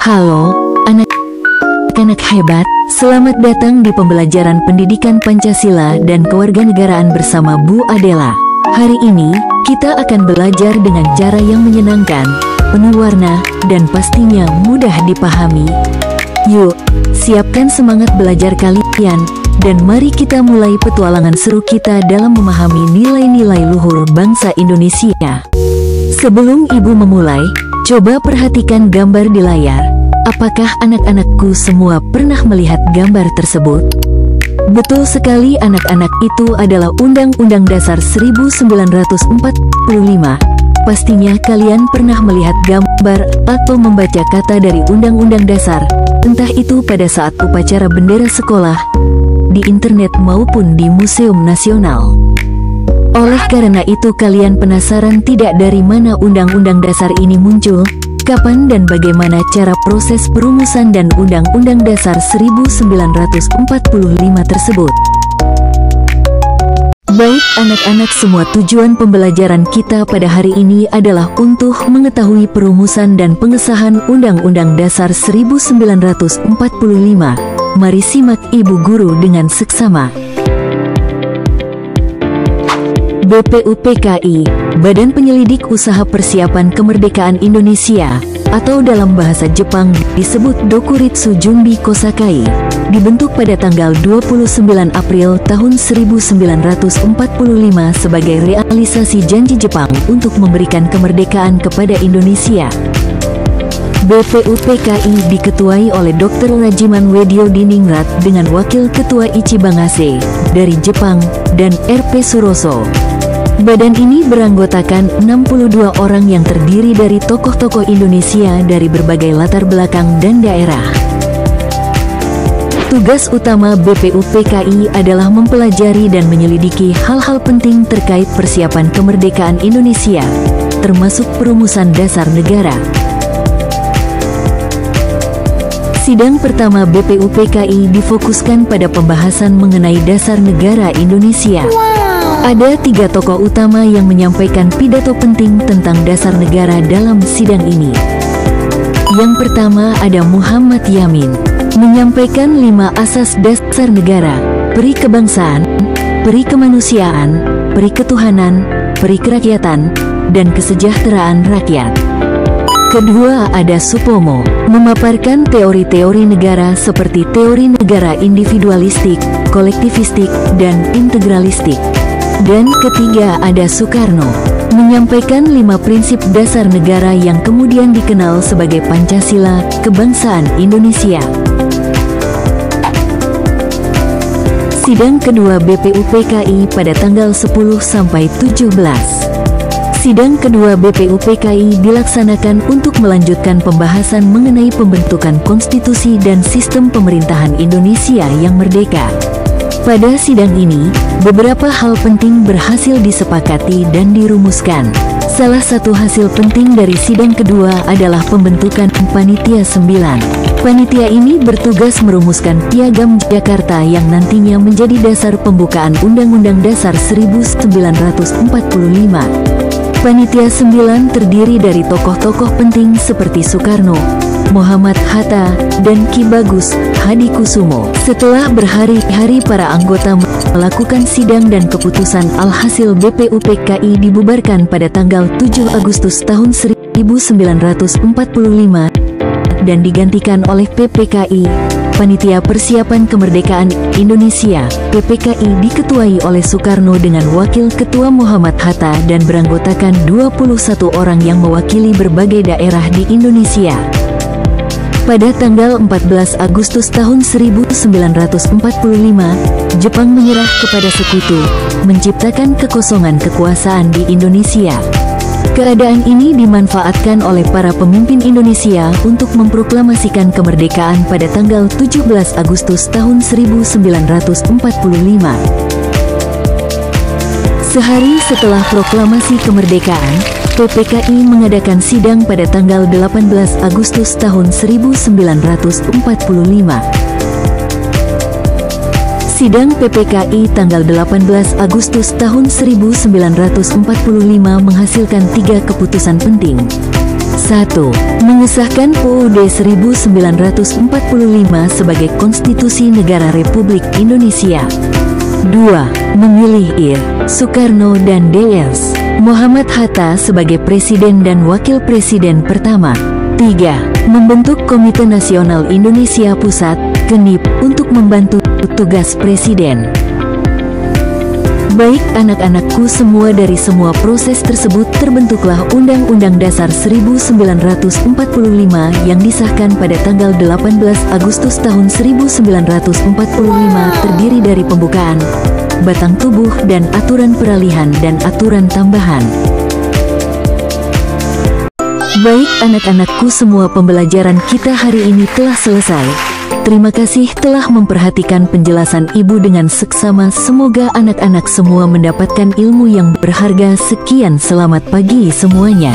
Halo, anak-anak hebat, selamat datang di pembelajaran pendidikan Pancasila dan kewarganegaraan bersama Bu Adela. Hari ini, kita akan belajar dengan cara yang menyenangkan, penuh warna, dan pastinya mudah dipahami. Yuk, siapkan semangat belajar kalian, dan mari kita mulai petualangan seru kita dalam memahami nilai-nilai luhur bangsa Indonesia. Sebelum Ibu memulai, coba perhatikan gambar di layar. Apakah anak-anakku semua pernah melihat gambar tersebut? Betul sekali, anak-anak, itu adalah Undang-Undang Dasar 1945. Pastinya kalian pernah melihat gambar atau membaca kata dari Undang-Undang Dasar, entah itu pada saat upacara bendera sekolah, di internet maupun di Museum Nasional. Oleh karena itu kalian penasaran tidak dari mana Undang-Undang Dasar ini muncul, kapan dan bagaimana cara proses perumusan dan Undang-Undang Dasar 1945 tersebut. Baik anak-anak semua, tujuan pembelajaran kita pada hari ini adalah untuk mengetahui perumusan dan pengesahan Undang-Undang Dasar 1945. Mari simak Ibu Guru dengan seksama. BPUPKI, Badan Penyelidik Usaha Persiapan Kemerdekaan Indonesia, atau dalam bahasa Jepang disebut Dokuritsu Junbi Kosakai, dibentuk pada tanggal 29 April tahun 1945 sebagai realisasi janji Jepang untuk memberikan kemerdekaan kepada Indonesia. BPUPKI diketuai oleh Dr. Rajiman Weddio Diningrat dengan Wakil Ketua Ichibangase dari Jepang dan R.P. Suroso. Badan ini beranggotakan 62 orang yang terdiri dari tokoh-tokoh Indonesia dari berbagai latar belakang dan daerah. Tugas utama BPUPKI adalah mempelajari dan menyelidiki hal-hal penting terkait persiapan kemerdekaan Indonesia, termasuk perumusan dasar negara. Sidang pertama BPUPKI difokuskan pada pembahasan mengenai dasar negara Indonesia. Ada 3 tokoh utama yang menyampaikan pidato penting tentang dasar negara dalam sidang ini. Yang pertama ada Muhammad Yamin, menyampaikan 5 asas dasar negara: peri kebangsaan, peri kemanusiaan, peri ketuhanan, peri kerakyatan, dan kesejahteraan rakyat. Kedua ada Supomo, memaparkan teori-teori negara seperti teori negara individualistik, kolektivistik, dan integralistik. Dan ketiga ada Soekarno, menyampaikan 5 prinsip dasar negara yang kemudian dikenal sebagai Pancasila, Kebangsaan Indonesia. Sidang kedua BPUPKI pada tanggal 10 sampai 17. Sidang kedua BPUPKI dilaksanakan untuk melanjutkan pembahasan mengenai pembentukan konstitusi dan sistem pemerintahan Indonesia yang merdeka. Pada sidang ini, beberapa hal penting berhasil disepakati dan dirumuskan. Salah satu hasil penting dari sidang kedua adalah pembentukan Panitia 9. Panitia ini bertugas merumuskan Piagam Jakarta yang nantinya menjadi dasar pembukaan Undang-Undang Dasar 1945. Panitia 9 terdiri dari tokoh-tokoh penting seperti Soekarno, Muhammad Hatta, dan Ki Bagus Hadikusumo. Setelah berhari-hari para anggota melakukan sidang dan keputusan, alhasil BPUPKI dibubarkan pada tanggal 7 Agustus tahun 1945 dan digantikan oleh PPKI, Panitia Persiapan Kemerdekaan Indonesia. PPKI diketuai oleh Soekarno dengan Wakil Ketua Muhammad Hatta dan beranggotakan 21 orang yang mewakili berbagai daerah di Indonesia. Pada tanggal 14 Agustus tahun 1945, Jepang menyerah kepada Sekutu, menciptakan kekosongan kekuasaan di Indonesia. Keadaan ini dimanfaatkan oleh para pemimpin Indonesia untuk memproklamasikan kemerdekaan pada tanggal 17 Agustus tahun 1945. Sehari setelah proklamasi kemerdekaan, PPKI mengadakan sidang pada tanggal 18 Agustus tahun 1945. Sidang PPKI tanggal 18 Agustus tahun 1945 menghasilkan 3 keputusan penting. 1. Mengesahkan UUD 1945 sebagai Konstitusi Negara Republik Indonesia. 2. Memilih I. Soekarno dan D.S. Muhammad Hatta sebagai Presiden dan Wakil Presiden pertama. 3. Membentuk Komite Nasional Indonesia Pusat, KNIP, untuk membantu tugas Presiden. Baik anak-anakku semua, dari semua proses tersebut terbentuklah Undang-Undang Dasar 1945 yang disahkan pada tanggal 18 Agustus tahun 1945, terdiri dari pembukaan, batang tubuh dan aturan peralihan dan aturan tambahan. Baik anak-anakku semua, pembelajaran kita hari ini telah selesai. Terima kasih telah memperhatikan penjelasan Ibu dengan seksama. Semoga anak-anak semua mendapatkan ilmu yang berharga. Sekian, selamat pagi semuanya.